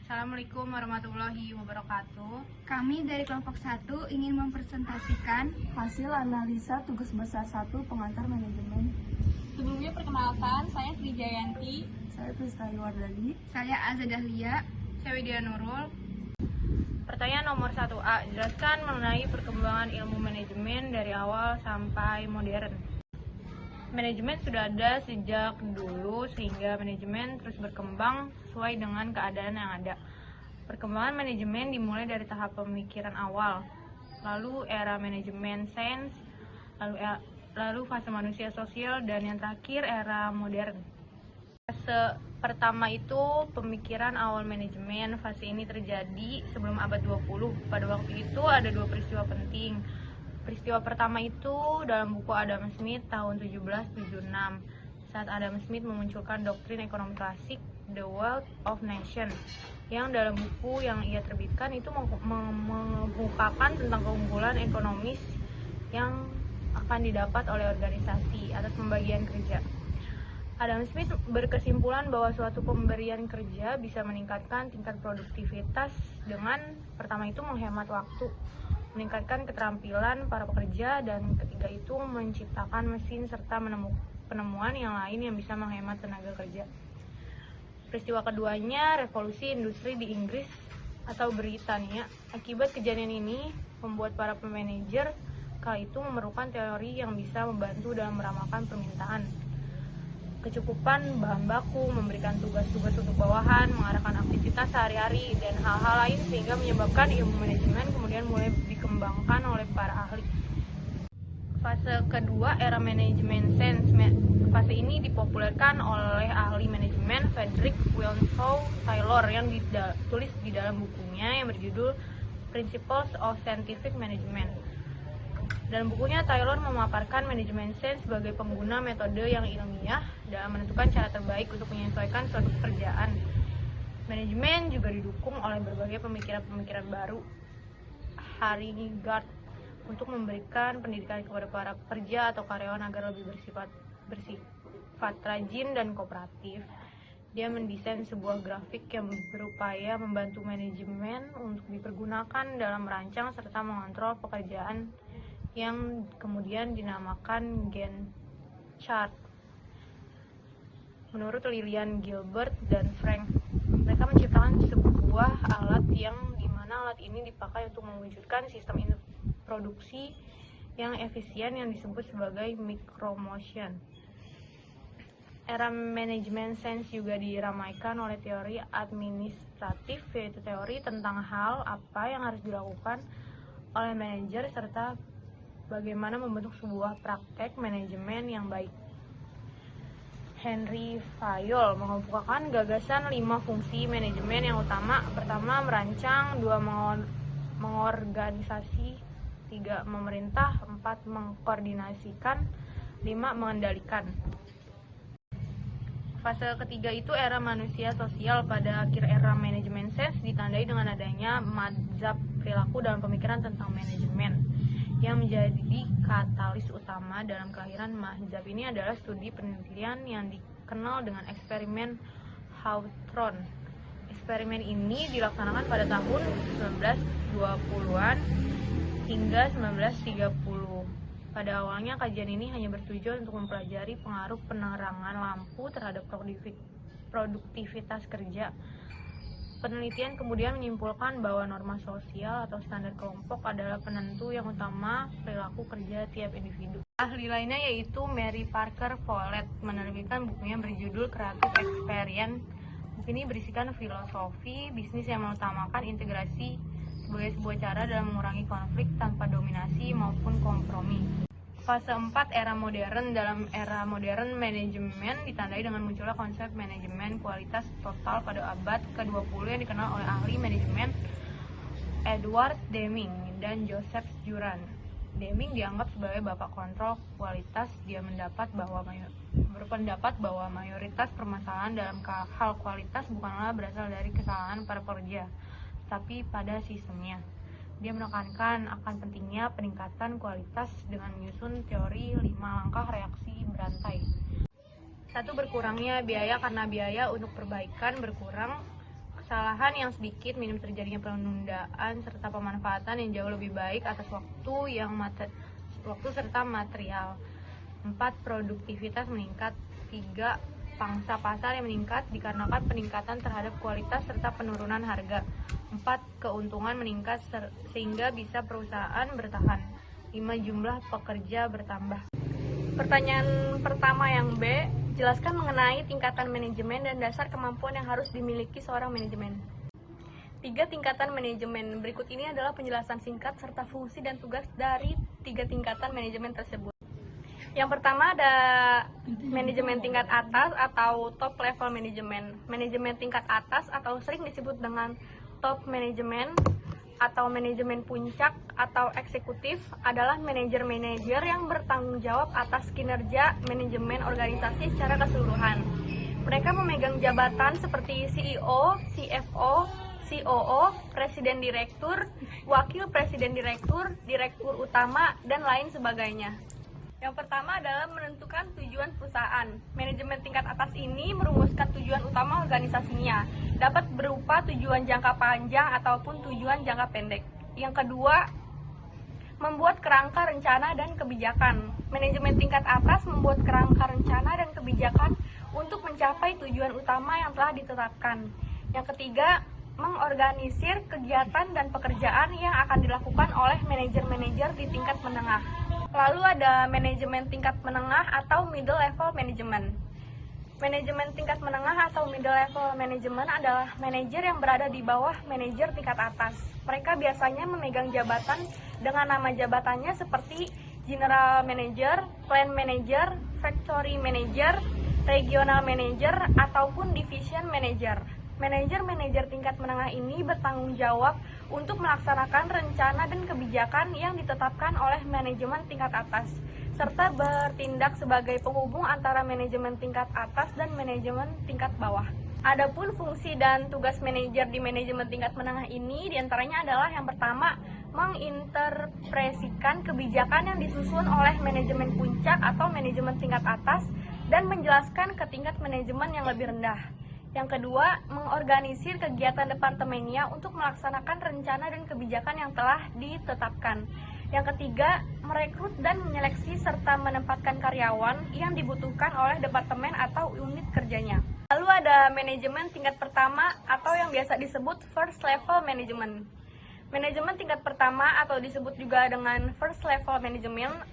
Assalamualaikum warahmatullahi wabarakatuh. Kami dari kelompok 1 ingin mempresentasikan hasil analisa tugas besar 1 pengantar manajemen. Sebelumnya perkenalkan, saya Trijayanti. Saya Pristahi Wardani. saya Azadah Lia. Saya Widya Nurul. Pertanyaan nomor 1A, jelaskan mengenai perkembangan ilmu manajemen dari awal sampai modern. Manajemen sudah ada sejak dulu sehingga manajemen terus berkembang sesuai dengan keadaan yang ada. Perkembangan manajemen dimulai dari tahap pemikiran awal, lalu era manajemen sains, lalu fase manusia sosial, dan yang terakhir era modern. Fase pertama itu pemikiran awal manajemen. Fase ini terjadi sebelum abad 20. Pada waktu itu ada dua peristiwa penting. Peristiwa pertama itu dalam buku Adam Smith tahun 1776 saat Adam Smith memunculkan doktrin ekonomi klasik The Wealth of Nation, yang dalam buku yang ia terbitkan itu mengemukakan tentang keunggulan ekonomis yang akan didapat oleh organisasi atas pembagian kerja. Adam Smith berkesimpulan bahwa suatu pemberian kerja bisa meningkatkan tingkat produktivitas dengan pertama itu menghemat waktu, meningkatkan keterampilan para pekerja, dan ketiga itu menciptakan mesin serta penemuan yang lain yang bisa menghemat tenaga kerja. Peristiwa keduanya revolusi industri di Inggris atau Britania. Akibat kejadian ini membuat para manajer kala itu memerlukan teori yang bisa membantu dalam meramalkan permintaan, kecukupan bahan baku, memberikan tugas-tugas untuk bawahan, mengarahkan aktivitas sehari-hari, dan hal-hal lain sehingga menyebabkan ilmu manajemen kemudian mulai dikembangkan oleh para ahli. Fase kedua, era manajemen sains. Fase ini dipopulerkan oleh ahli manajemen Frederick Winslow Taylor yang ditulis di dalam bukunya yang berjudul Principles of Scientific Management. Dalam bukunya, Taylor memaparkan manajemen sains sebagai pengguna metode yang ilmiah dalam menentukan cara terbaik untuk menyesuaikan suatu pekerjaan. Manajemen juga didukung oleh berbagai pemikiran-pemikiran baru Harry Gart untuk memberikan pendidikan kepada para pekerja atau karyawan agar lebih bersifat rajin dan kooperatif. Dia mendesain sebuah grafik yang berupaya membantu manajemen untuk dipergunakan dalam merancang serta mengontrol pekerjaan yang kemudian dinamakan Gantt chart. Menurut Lillian Gilbert dan Frank, mereka menciptakan sebuah alat yang dimana alat ini dipakai untuk mewujudkan sistem produksi yang efisien yang disebut sebagai micromotion. Era manajemen sains juga diramaikan oleh teori administratif, yaitu teori tentang hal apa yang harus dilakukan oleh manajer serta bagaimana membentuk sebuah praktek manajemen yang baik. Henry Fayol mengemukakan gagasan 5 fungsi manajemen yang utama. Pertama, merancang, 2, mengorganisasi, 3, memerintah, 4, mengkoordinasikan, 5, mengendalikan. Fase ketiga itu era manusia sosial. Pada akhir era manajemen sains ditandai dengan adanya mazhab perilaku dalam pemikiran tentang manajemen yang menjadi katalis utama dalam kelahiran mazhab ini adalah studi penelitian yang dikenal dengan eksperimen Hawthorne. Eksperimen ini dilaksanakan pada tahun 1920-an hingga 1930. Pada awalnya kajian ini hanya bertujuan untuk mempelajari pengaruh penerangan lampu terhadap produktivitas kerja. Penelitian kemudian menyimpulkan bahwa norma sosial atau standar kelompok adalah penentu yang utama perilaku kerja tiap individu. Ahli lainnya yaitu Mary Parker Follett menerbitkan bukunya berjudul Creative Experience. Buku ini berisikan filosofi bisnis yang mengutamakan integrasi sebagai sebuah cara dalam mengurangi konflik tanpa dominasi maupun kompromi. Fase 4, era modern. Dalam era modern, manajemen ditandai dengan munculnya konsep manajemen kualitas total pada abad ke-20 yang dikenal oleh ahli manajemen Edward Deming dan Joseph Juran. Deming dianggap sebagai bapak kontrol kualitas. Dia berpendapat bahwa mayoritas permasalahan dalam hal kualitas bukanlah berasal dari kesalahan para pekerja, tapi pada sistemnya. Dia menekankan akan pentingnya peningkatan kualitas dengan menyusun teori 5 langkah reaksi berantai. 1. Berkurangnya biaya karena biaya untuk perbaikan berkurang. kesalahan yang sedikit, minim terjadinya penundaan, serta pemanfaatan yang jauh lebih baik atas waktu serta material. 4. Produktivitas meningkat. 3. Pangsa pasar yang meningkat dikarenakan peningkatan terhadap kualitas serta penurunan harga. 4. Keuntungan meningkat sehingga bisa perusahaan bertahan. 5. Jumlah pekerja bertambah. Pertanyaan pertama yang B, jelaskan mengenai tingkatan manajemen dan dasar kemampuan yang harus dimiliki seorang manajemen. 3 tingkatan manajemen. Berikut ini adalah penjelasan singkat serta fungsi dan tugas dari 3 tingkatan manajemen tersebut. Yang pertama ada manajemen tingkat atas atau top level manajemen. Manajemen tingkat atas atau sering disebut dengan top manajemen atau manajemen puncak atau eksekutif adalah manajer-manajer yang bertanggung jawab atas kinerja manajemen organisasi secara keseluruhan. Mereka memegang jabatan seperti CEO, CFO, COO, presiden direktur, wakil presiden direktur, direktur utama, dan lain sebagainya. Yang pertama adalah menentukan tujuan perusahaan. Manajemen tingkat atas ini merumuskan tujuan utama organisasinya. Dapat berupa tujuan jangka panjang ataupun tujuan jangka pendek. Yang kedua, membuat kerangka rencana dan kebijakan. Manajemen tingkat atas membuat kerangka rencana dan kebijakan untuk mencapai tujuan utama yang telah ditetapkan. Yang ketiga, mengorganisir kegiatan dan pekerjaan yang akan dilakukan oleh manajer-manajer di tingkat menengah. Lalu ada manajemen tingkat menengah atau middle level management. Manajemen tingkat menengah atau middle level management adalah manajer yang berada di bawah manajer tingkat atas. Mereka biasanya memegang jabatan dengan nama jabatannya seperti general manager, plant manager, factory manager, regional manager, ataupun division manager. Manajer-manajer tingkat menengah ini bertanggung jawab untuk melaksanakan rencana dan kebijakan yang ditetapkan oleh manajemen tingkat atas, serta bertindak sebagai penghubung antara manajemen tingkat atas dan manajemen tingkat bawah. Adapun fungsi dan tugas manajer di manajemen tingkat menengah ini diantaranya adalah yang pertama, menginterpresikan kebijakan yang disusun oleh manajemen puncak atau manajemen tingkat atas dan menjelaskan ke tingkat manajemen yang lebih rendah. Yang kedua, mengorganisir kegiatan departemennya untuk melaksanakan rencana dan kebijakan yang telah ditetapkan. Yang ketiga, merekrut dan menyeleksi serta menempatkan karyawan yang dibutuhkan oleh departemen atau unit kerjanya. Lalu ada manajemen tingkat pertama atau yang biasa disebut first level management. Manajemen tingkat pertama atau disebut juga dengan first level management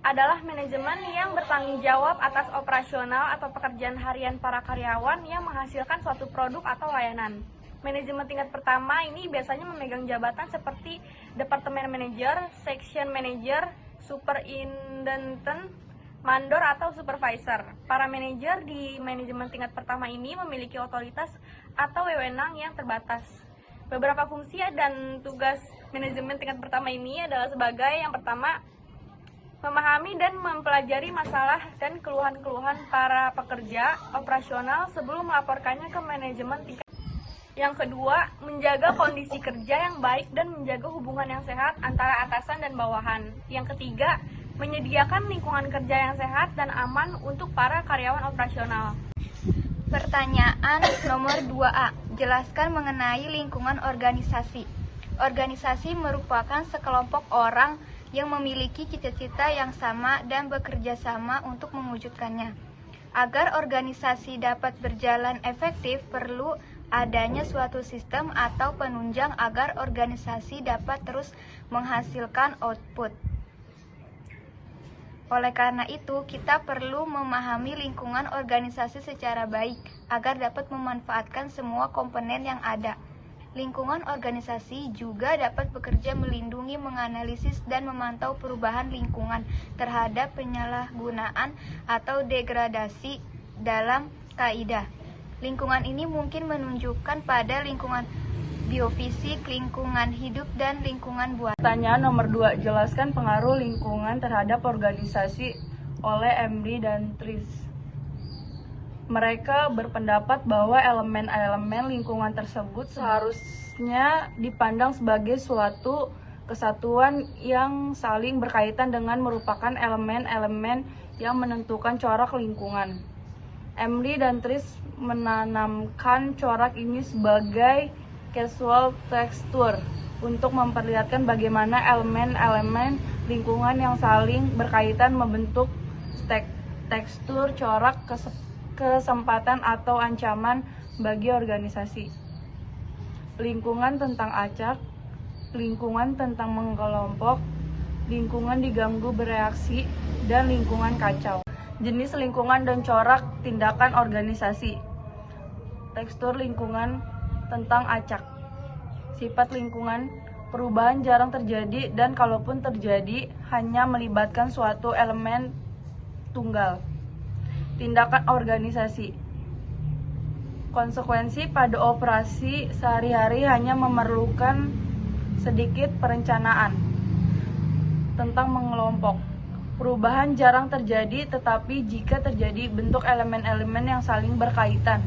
adalah manajemen yang bertanggung jawab atas operasional atau pekerjaan harian para karyawan yang menghasilkan suatu produk atau layanan. Manajemen tingkat pertama ini biasanya memegang jabatan seperti departemen manager, section manager, superintendent, mandor atau supervisor. Para manajer di manajemen tingkat pertama ini memiliki otoritas atau wewenang yang terbatas. Beberapa fungsi dan tugas manajemen tingkat pertama ini adalah sebagai yang pertama, memahami dan mempelajari masalah dan keluhan-keluhan para pekerja operasional sebelum melaporkannya ke manajemen tingkat. Yang kedua, menjaga kondisi kerja yang baik dan menjaga hubungan yang sehat antara atasan dan bawahan. Yang ketiga, menyediakan lingkungan kerja yang sehat dan aman untuk para karyawan operasional. Pertanyaan nomor 2A. Jelaskan mengenai lingkungan organisasi. Organisasi merupakan sekelompok orang yang memiliki cita-cita yang sama dan bekerja sama untuk mewujudkannya. Agar organisasi dapat berjalan efektif, perlu adanya suatu sistem atau penunjang agar organisasi dapat terus menghasilkan output. Oleh karena itu, kita perlu memahami lingkungan organisasi secara baik agar dapat memanfaatkan semua komponen yang ada. Lingkungan organisasi juga dapat bekerja melindungi, menganalisis, dan memantau perubahan lingkungan terhadap penyalahgunaan atau degradasi dalam kaidah. Lingkungan ini mungkin menunjukkan pada lingkungan biofisik, lingkungan hidup, dan lingkungan buatan. Pertanyaan nomor 2. Jelaskan pengaruh lingkungan terhadap organisasi oleh Emery dan Tris. Mereka berpendapat bahwa elemen-elemen lingkungan tersebut seharusnya dipandang sebagai suatu kesatuan yang saling berkaitan dengan merupakan elemen-elemen yang menentukan corak lingkungan. Emery dan Tris menanamkan corak ini sebagai casual texture untuk memperlihatkan bagaimana elemen-elemen lingkungan yang saling berkaitan membentuk tekstur corak kesempatan atau ancaman bagi organisasi. Lingkungan tentang acak, lingkungan tentang mengelompok, lingkungan diganggu bereaksi, dan lingkungan kacau. Jenis lingkungan dan corak tindakan organisasi. Tekstur lingkungan tentang acak. Sifat lingkungan, perubahan jarang terjadi dan kalaupun terjadi hanya melibatkan suatu elemen tunggal. Tindakan organisasi. Konsekuensi pada operasi sehari-hari hanya memerlukan sedikit perencanaan tentang mengelompok. Perubahan jarang terjadi, tetapi jika terjadi bentuk elemen-elemen yang saling berkaitan.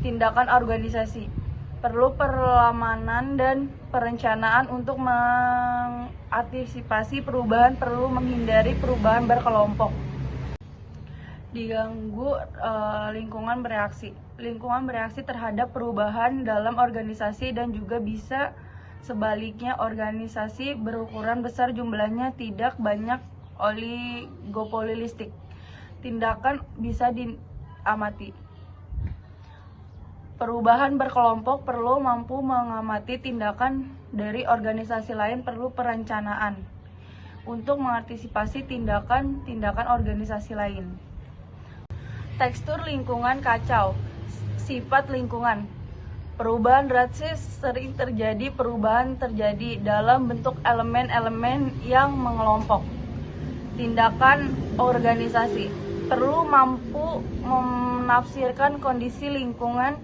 Tindakan organisasi. Perlu perlamanan dan perencanaan untuk mengantisipasi perubahan, perlu menghindari perubahan berkelompok. Diganggu lingkungan bereaksi. Lingkungan bereaksi terhadap perubahan dalam organisasi dan juga bisa sebaliknya organisasi berukuran besar jumlahnya tidak banyak oligopolistik. Tindakan bisa diamati. Perubahan berkelompok perlu mampu mengamati tindakan dari organisasi lain, perlu perencanaan untuk mengantisipasi tindakan organisasi lain. Tekstur lingkungan kacau. Sifat lingkungan. Perubahan drastis sering terjadi, perubahan terjadi dalam bentuk elemen-elemen yang mengelompok. Tindakan organisasi. Perlu mampu menafsirkan kondisi lingkungan,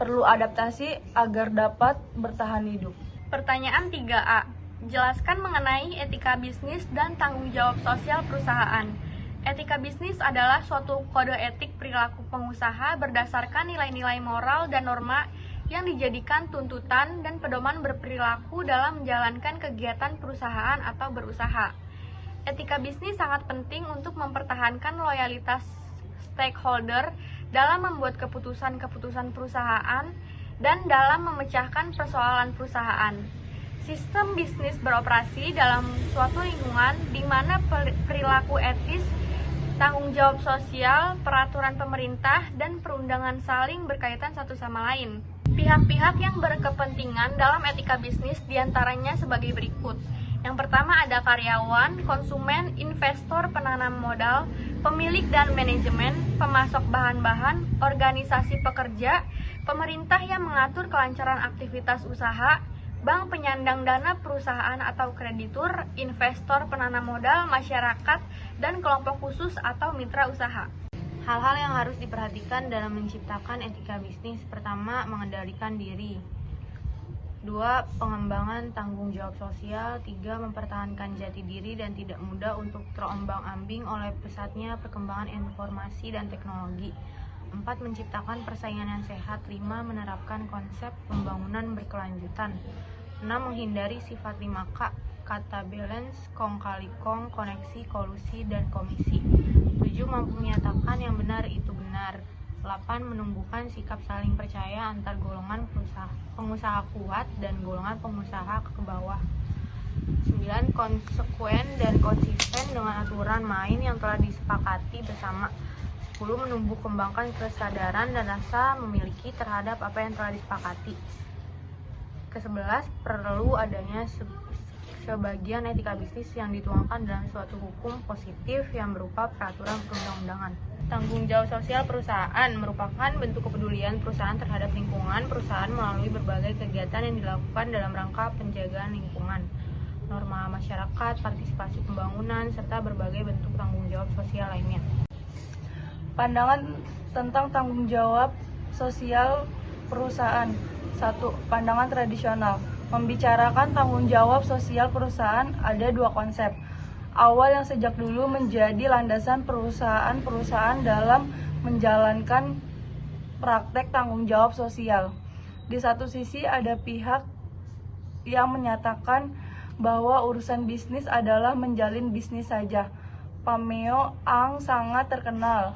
perlu adaptasi agar dapat bertahan hidup. Pertanyaan 3A. Jelaskan mengenai etika bisnis dan tanggung jawab sosial perusahaan. Etika bisnis adalah suatu kode etik perilaku pengusaha berdasarkan nilai-nilai moral dan norma yang dijadikan tuntutan dan pedoman berperilaku dalam menjalankan kegiatan perusahaan atau berusaha. Etika bisnis sangat penting untuk mempertahankan loyalitas stakeholder dalam membuat keputusan-keputusan perusahaan dan dalam memecahkan persoalan perusahaan. Sistem bisnis beroperasi dalam suatu lingkungan di mana perilaku etis, tanggung jawab sosial, peraturan pemerintah, dan perundangan saling berkaitan satu sama lain. Pihak-pihak yang berkepentingan dalam etika bisnis diantaranya sebagai berikut. Yang pertama ada karyawan, konsumen, investor, penanam modal, pemilik dan manajemen, pemasok bahan-bahan, organisasi pekerja, pemerintah yang mengatur kelancaran aktivitas usaha, bank penyandang dana perusahaan atau kreditur, investor, penanam modal, masyarakat, dan kelompok khusus atau mitra usaha. Hal-hal yang harus diperhatikan dalam menciptakan etika bisnis. Pertama, mengendalikan diri. 2. Pengembangan tanggung jawab sosial. 3. Mempertahankan jati diri dan tidak mudah untuk terombang-ambing oleh pesatnya perkembangan informasi dan teknologi. 4. Menciptakan persaingan yang sehat. 5. Menerapkan konsep pembangunan berkelanjutan. 6. Menghindari sifat 5K, kata balance, kong kali kong, koneksi, kolusi, dan komisi. 7. Mampu menyatakan yang benar itu benar. 8. Menumbuhkan sikap saling percaya antar golongan pengusaha kuat dan golongan pengusaha ke bawah. 9. Konsekuen dan konsisten dengan aturan main yang telah disepakati bersama. 10. Menumbuh kembangkan kesadaran dan rasa memiliki terhadap apa yang telah disepakati. Ke-11. Perlu adanya sebagian etika bisnis yang dituangkan dalam suatu hukum positif yang berupa peraturan perundang-undangan. Tanggung jawab sosial perusahaan merupakan bentuk kepedulian perusahaan terhadap lingkungan perusahaan melalui berbagai kegiatan yang dilakukan dalam rangka penjagaan lingkungan, norma masyarakat, partisipasi pembangunan, serta berbagai bentuk tanggung jawab sosial lainnya. Pandangan tentang tanggung jawab sosial perusahaan. 1. Pandangan tradisional. Membicarakan tanggung jawab sosial perusahaan ada dua konsep. Awal yang sejak dulu menjadi landasan perusahaan-perusahaan dalam menjalankan praktek tanggung jawab sosial. Di satu sisi ada pihak yang menyatakan bahwa urusan bisnis adalah menjalin bisnis saja. Pameo Ang sangat terkenal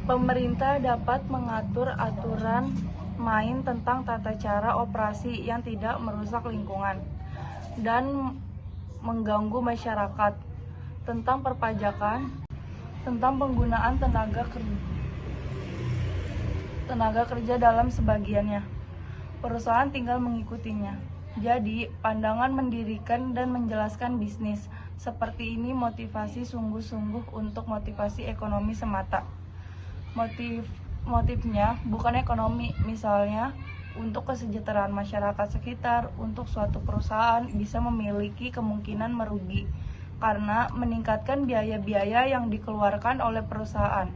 Pemerintah dapat mengatur aturan main tentang tata cara operasi yang tidak merusak lingkungan dan mengganggu masyarakat, tentang perpajakan, tentang penggunaan tenaga kerja dalam sebagiannya. Perusahaan tinggal mengikutinya. Jadi, pandangan mendirikan dan menjelaskan bisnis seperti ini motivasi sungguh-sungguh untuk motivasi ekonomi semata. Motifnya bukan ekonomi, misalnya untuk kesejahteraan masyarakat sekitar. Untuk suatu perusahaan bisa memiliki kemungkinan merugi karena meningkatkan biaya-biaya yang dikeluarkan oleh perusahaan.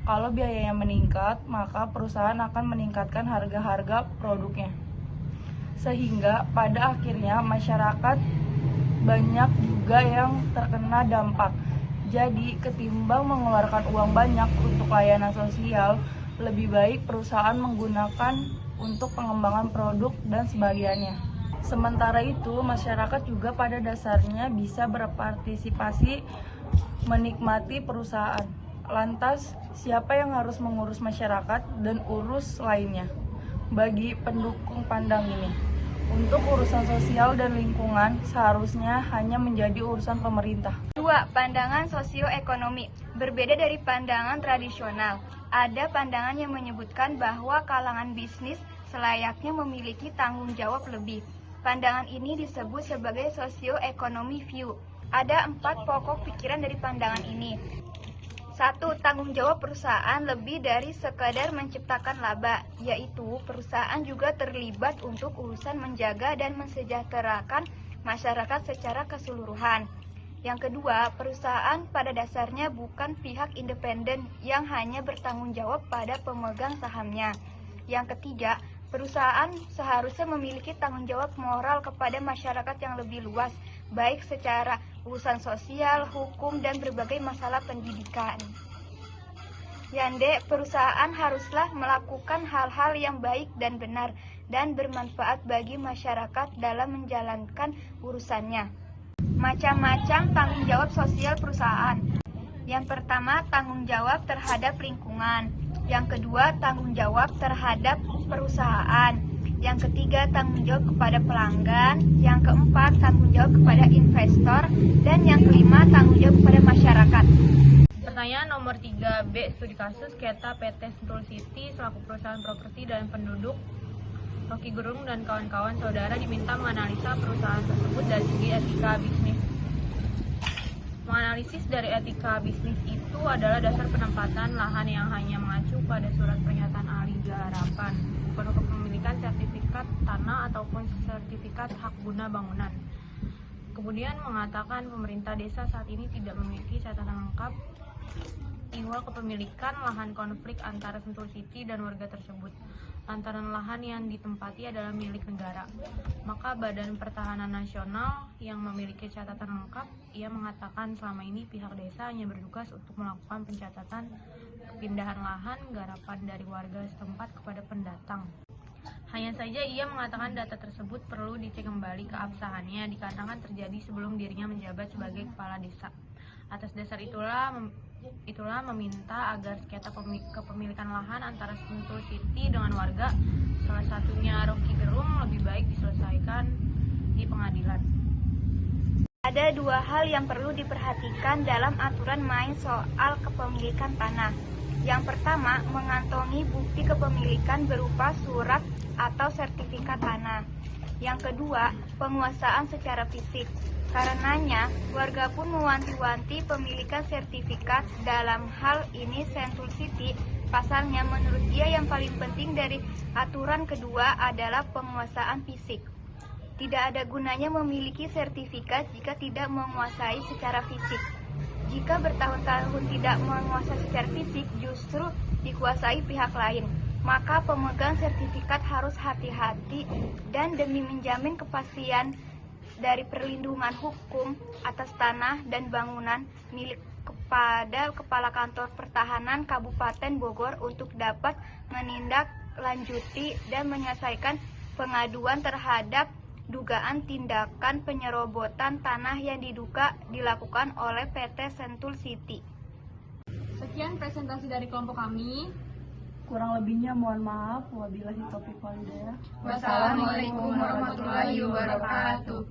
Kalau biayanya meningkat, maka perusahaan akan meningkatkan harga-harga produknya. Sehingga pada akhirnya masyarakat banyak juga yang terkena dampak. Jadi ketimbang mengeluarkan uang banyak untuk layanan sosial, lebih baik perusahaan menggunakan untuk pengembangan produk dan sebagainya. Sementara itu, masyarakat juga pada dasarnya bisa berpartisipasi menikmati perusahaan. Lantas, siapa yang harus mengurus masyarakat dan urus lainnya? Bagi pendukung pandang ini, untuk urusan sosial dan lingkungan seharusnya hanya menjadi urusan pemerintah. 2. Pandangan sosioekonomi. Berbeda dari pandangan tradisional, ada pandangan yang menyebutkan bahwa kalangan bisnis selayaknya memiliki tanggung jawab lebih. Pandangan ini disebut sebagai sosioekonomi view. Ada 4 pokok pikiran dari pandangan ini. 1. Tanggung jawab perusahaan lebih dari sekadar menciptakan laba, yaitu perusahaan juga terlibat untuk urusan menjaga dan mensejahterakan masyarakat secara keseluruhan. Yang kedua, perusahaan pada dasarnya bukan pihak independen yang hanya bertanggung jawab pada pemegang sahamnya. Yang ketiga, perusahaan seharusnya memiliki tanggung jawab moral kepada masyarakat yang lebih luas, baik secara urusan sosial, hukum, dan berbagai masalah pendidikan. Yande, perusahaan haruslah melakukan hal-hal yang baik dan benar dan bermanfaat bagi masyarakat dalam menjalankan urusannya. Macam-macam tanggung jawab sosial perusahaan. Yang pertama, tanggung jawab terhadap lingkungan. Yang kedua, tanggung jawab terhadap perusahaan. Yang ketiga, tanggung jawab kepada pelanggan. Yang keempat, tanggung jawab kepada investor. Dan yang kelima, tanggung jawab kepada masyarakat. Pertanyaan nomor 3B, studi kasus Keta PT Sentul City selaku perusahaan properti dan penduduk. Rocky Gerung dan kawan-kawan saudara diminta menganalisa perusahaan tersebut dari segi etika bisnis. Menganalisis dari etika bisnis itu adalah dasar penempatan lahan yang hanya mengacu pada surat pernyataan ahli garapan, bukan kepemilikan sertifikat tanah ataupun sertifikat hak guna bangunan. Kemudian mengatakan pemerintah desa saat ini tidak memiliki catatan lengkap ihwal kepemilikan lahan konflik antara Sentul City dan warga tersebut. Lantaran lahan yang ditempati adalah milik negara, maka Badan Pertahanan Nasional yang memiliki catatan lengkap, ia mengatakan selama ini pihak desa hanya bertugas untuk melakukan pencatatan pindahan lahan garapan dari warga setempat kepada pendatang. Hanya saja ia mengatakan data tersebut perlu dicek kembali keabsahannya dikarenakan terjadi sebelum dirinya menjabat sebagai kepala desa. Atas dasar itulah meminta agar sengketa kepemilikan lahan antara Sentul City dengan warga, salah satunya Rocky Gerung, lebih baik diselesaikan di pengadilan. Ada 2 hal yang perlu diperhatikan dalam aturan main soal kepemilikan tanah. Yang pertama, mengantongi bukti kepemilikan berupa surat atau sertifikat tanah. Yang kedua, penguasaan secara fisik. Karenanya, warga pun mewanti-wanti pemilikan sertifikat. Dalam hal ini Sentul City, pasalnya menurut dia yang paling penting dari aturan kedua adalah penguasaan fisik. Tidak ada gunanya memiliki sertifikat jika tidak menguasai secara fisik. Jika bertahun-tahun tidak menguasai secara fisik, justru dikuasai pihak lain. Maka pemegang sertifikat harus hati-hati dan demi menjamin kepastian dari perlindungan hukum atas tanah dan bangunan milik kepada Kepala Kantor Pertahanan Kabupaten Bogor untuk dapat menindaklanjuti dan menyelesaikan pengaduan terhadap dugaan tindakan penyerobotan tanah yang diduga dilakukan oleh PT Sentul City. Sekian presentasi dari kelompok kami. Kurang lebihnya mohon maaf. Wabillahi taufiq wal hidayah. Wassalamualaikum warahmatullahi wabarakatuh.